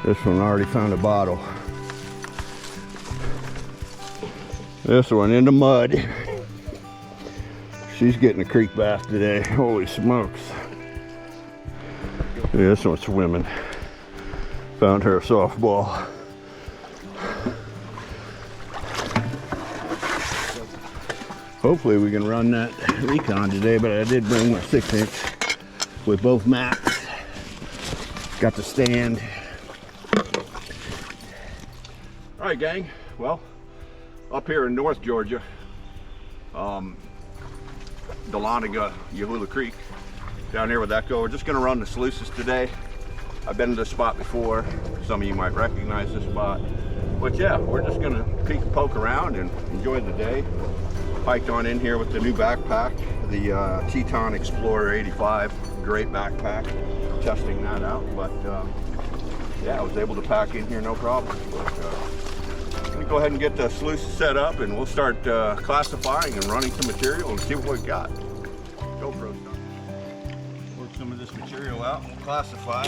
This one already found a bottle. This one in the mud. She's getting a creek bath today. Holy smokes. Yeah, this one's swimming. Found her a softball. Hopefully we can run that Recon today, but I did bring my 6-inch with both mats. Got the stand. All right, gang. Well, up here in North Georgia, Dahlonega, Yahula Creek, down here with Echo, we're just gonna run the sluices today. I've been to this spot before. Some of you might recognize this spot. But yeah, we're just gonna peek and poke around and enjoy the day. Hiked on in here with the new backpack, the Teton Explorer 85. Great backpack. Testing that out, but yeah, I was able to pack in here no problem. But, I'm gonna go ahead and get the sluices set up, and we'll start classifying and running some material and see what we've got. GoPro stuff. Work some of this material out and we'll classify.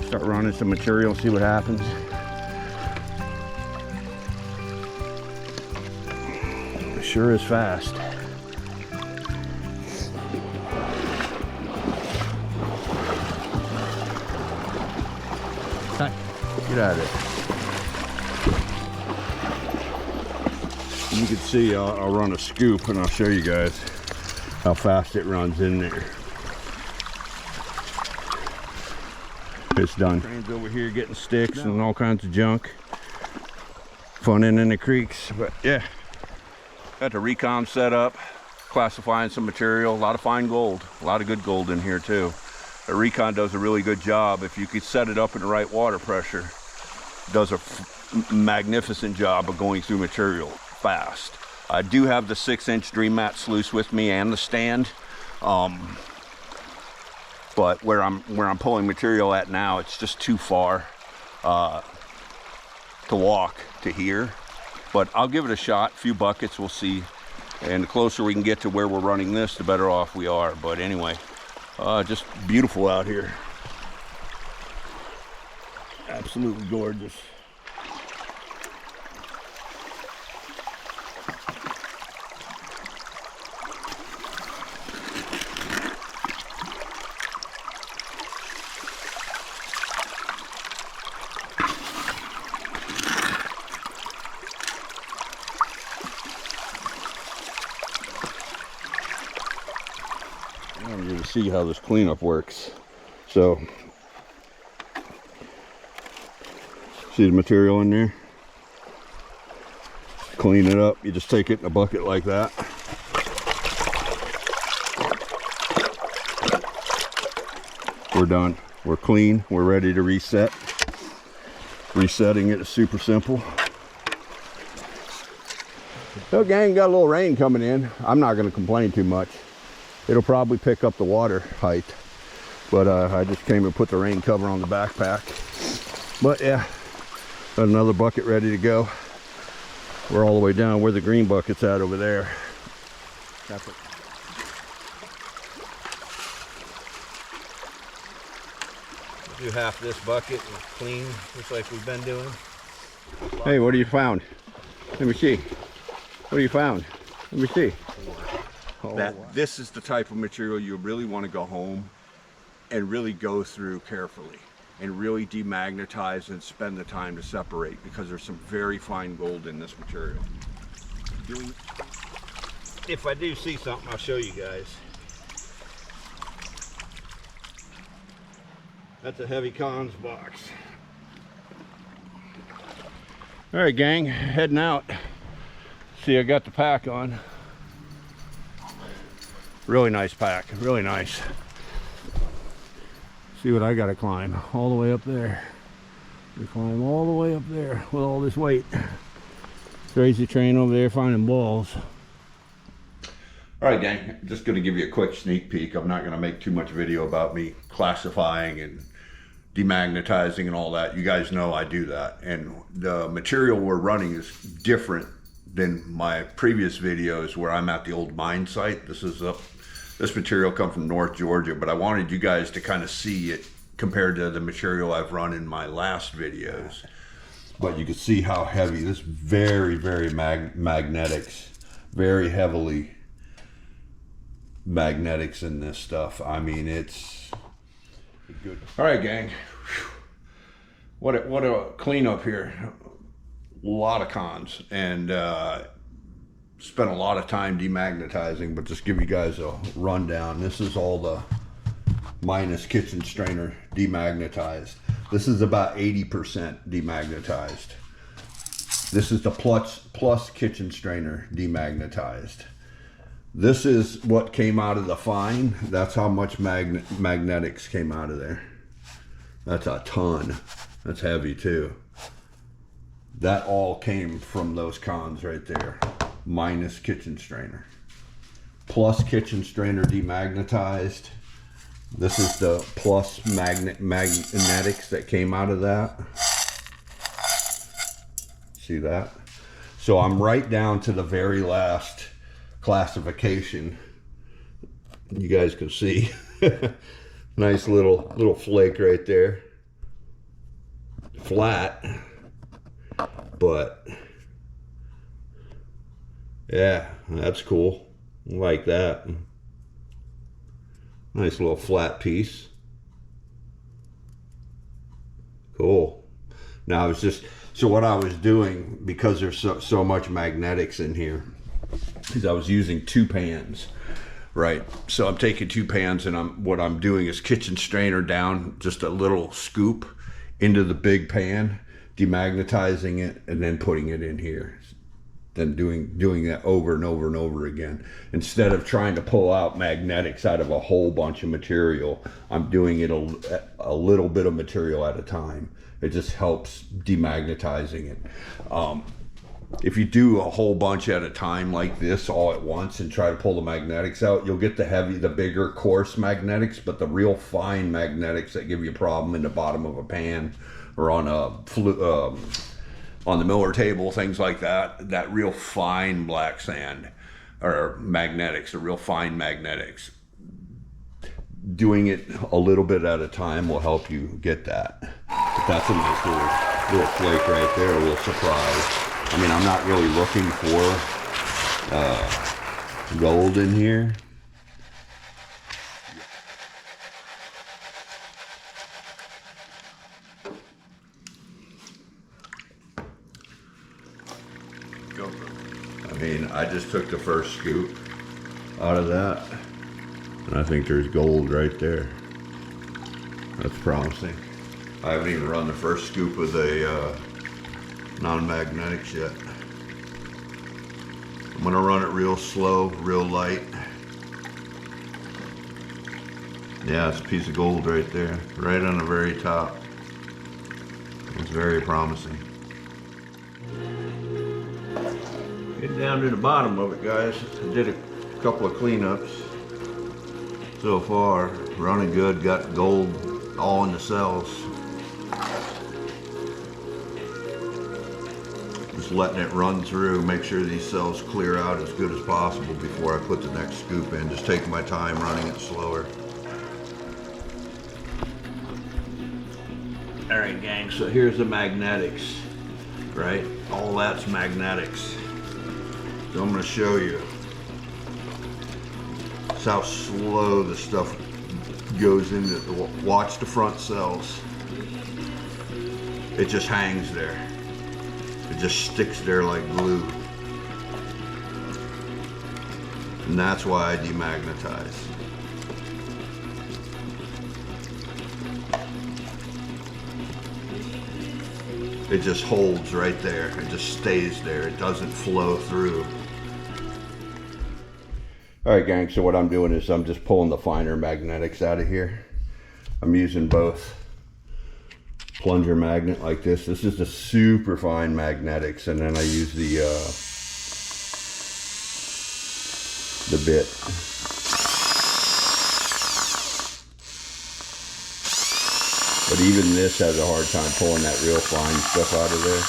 Start running some material, see what happens. It sure is fast. Get out of there. You can see I'll run a scoop and I'll show you guys how fast it runs in there. It's done. Train's over here getting sticks and all kinds of junk. Fun in the creeks, but yeah. Got the Recon set up, classifying some material. A lot of fine gold, a lot of good gold in here too. The Recon does a really good job. If you could set it up in the right water pressure, it does a magnificent job of going through material fast. I do have the 6-inch Dream Mat sluice with me and the stand. But where I'm pulling material at now, it's just too far to walk to here. But I'll give it a shot, a few buckets, we'll see. And the closer we can get to where we're running this, the better off we are. But anyway, just beautiful out here. Absolutely gorgeous. I'm going to see how this cleanup works. So, see the material in there? Clean it up. You just take it in a bucket like that. We're done. We're clean. We're ready to reset. Resetting it is super simple. So gang, got a little rain coming in. I'm not going to complain too much. It'll probably pick up the water height, but I just came and put the rain cover on the backpack. But yeah, got another bucket ready to go. We're all the way down where the green bucket's at over there. That's it. Do half this bucket and clean, just like we've been doing. Hey, what have you found? Let me see. What have you found? Let me see. Oh, wow. This is the type of material you really want to go home and really go through carefully and really demagnetize and spend the time to separate, because there's some very fine gold in this material. If I do see something, I'll show you guys. That's a heavy cons box. All right, gang, heading out. See, I got the pack on. Really nice pack, really nice. See what I gotta climb, all the way up there. We climb all the way up there with all this weight. Crazy train over there finding balls. All right, gang, just going to give you a quick sneak peek. I'm not going to make too much video about me classifying and demagnetizing and all that. You guys know I do that. And the material we're running is different than my previous videos where I'm at the old mine site. This material come from North Georgia, but I wanted you guys to kind of see it compared to the material I've run in my last videos. But you can see how heavy this, very magnetics, very heavily magnetics in this stuff. I mean, it's good. All right, gang. What a cleanup here. A lot of cons, and spent a lot of time demagnetizing, but just give you guys a rundown. This is all the minus kitchen strainer demagnetized. This is about 80% demagnetized. This is the plus kitchen strainer demagnetized. This is what came out of the fine. That's how much magnetics came out of there. That's a ton. That's heavy too. That all came from those cons right there. Minus kitchen strainer. Plus kitchen strainer demagnetized. This is the plus magnetics that came out of that. See that? So I'm right down to the very last classification. You guys can see. Nice little flake right there. Flat, but yeah, that's cool. I like that. Nice little flat piece. Cool. Now it's just, so what I was doing, because there's so much magnetics in here, is I was using two pans, right? So I'm taking two pans, and what I'm doing is kitchen strainer down just a little scoop into the big pan, demagnetizing it, and then putting it in here. Then doing that over and over and over again. Instead of trying to pull out magnetics out of a whole bunch of material, I'm doing it a little bit of material at a time. It just helps demagnetizing it. If you do a whole bunch at a time like this all at once and try to pull the magnetics out, you'll get the bigger coarse magnetics, but the real fine magnetics that give you a problem in the bottom of a pan or on the miller table, things like that, that real fine black sand or magnetics, the real fine magnetics. Doing it a little bit at a time will help you get that. But that's a nice little flake right there, a little surprise. I mean, I'm not really looking for gold in here. I mean, I just took the first scoop out of that, and I think there's gold right there. That's promising. I haven't even run the first scoop of the non-magnetics yet. I'm gonna run it real slow, real light. Yeah, it's a piece of gold right there, right on the very top. It's very promising. Getting down to the bottom of it, guys. I did a couple of cleanups so far. Running good, got gold all in the cells. Just letting it run through, make sure these cells clear out as good as possible before I put the next scoop in. Just taking my time, running it slower. All right, gang, so here's the magnetics, right? All that's magnetics. So I'm gonna show you that's how slow the stuff goes into the, watch the front cells. It just hangs there. It just sticks there like glue. And that's why I demagnetize. It just holds right there. It just stays there. It doesn't flow through. All right, gang, so what I'm doing is I'm just pulling the finer magnetics out of here. I'm using both plunger magnet like this. This is the super fine magnetics, and then I use the the bit. But even this has a hard time pulling that real fine stuff out of there.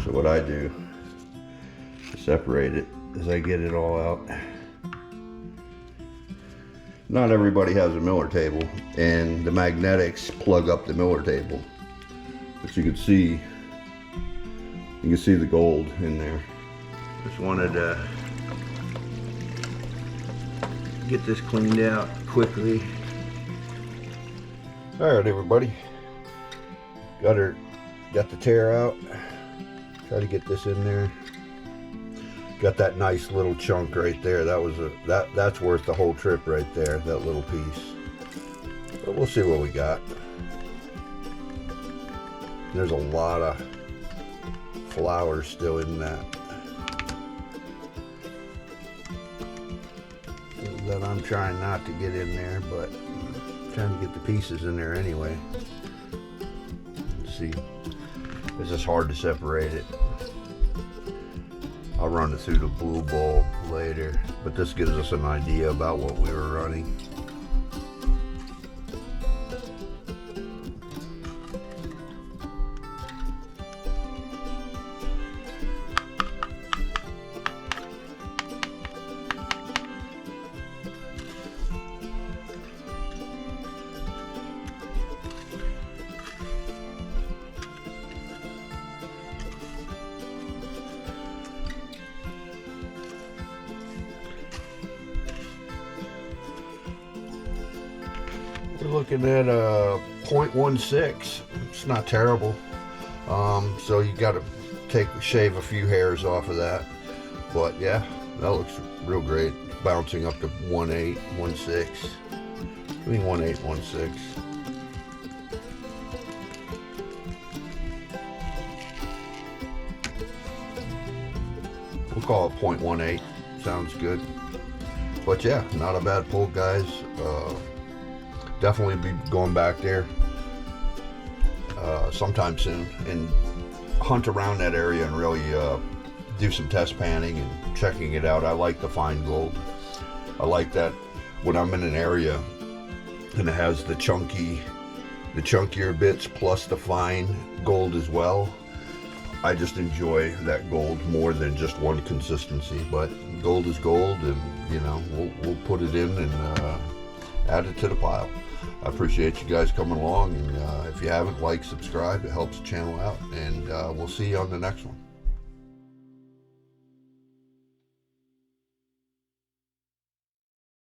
So what I do to separate it is I get it all out. Not everybody has a Miller table, and the magnetics plug up the Miller table. But you can see the gold in there. Just wanted to get this cleaned out quickly. All right, everybody. Got the tear out. Try to get this in there. Got that nice little chunk right there. That's worth the whole trip right there. That little piece. But we'll see what we got. There's a lot of flowers still in that I'm trying not to get in there, but I'm trying to get the pieces in there anyway. Let's see. It's just hard to separate it. I'll run it through the blue bulb later, but this gives us an idea about what we were running. We're looking at a 0.16. It's not terrible. So you got to shave a few hairs off of that. But yeah, that looks real great. Bouncing up to 1.8, 1.6. Between 1.8, 1.6. We'll call it 0.18. Sounds good. But yeah, not a bad pull, guys. Definitely be going back there sometime soon and hunt around that area and really do some test panning and checking it out. I like the fine gold. I like that when I'm in an area and it has the chunkier bits plus the fine gold as well. I just enjoy that gold more than just one consistency. But gold is gold, and you know, we'll put it in and add it to the pile. I appreciate you guys coming along, and if you haven't, like, subscribe. It helps the channel out, and we'll see you on the next one.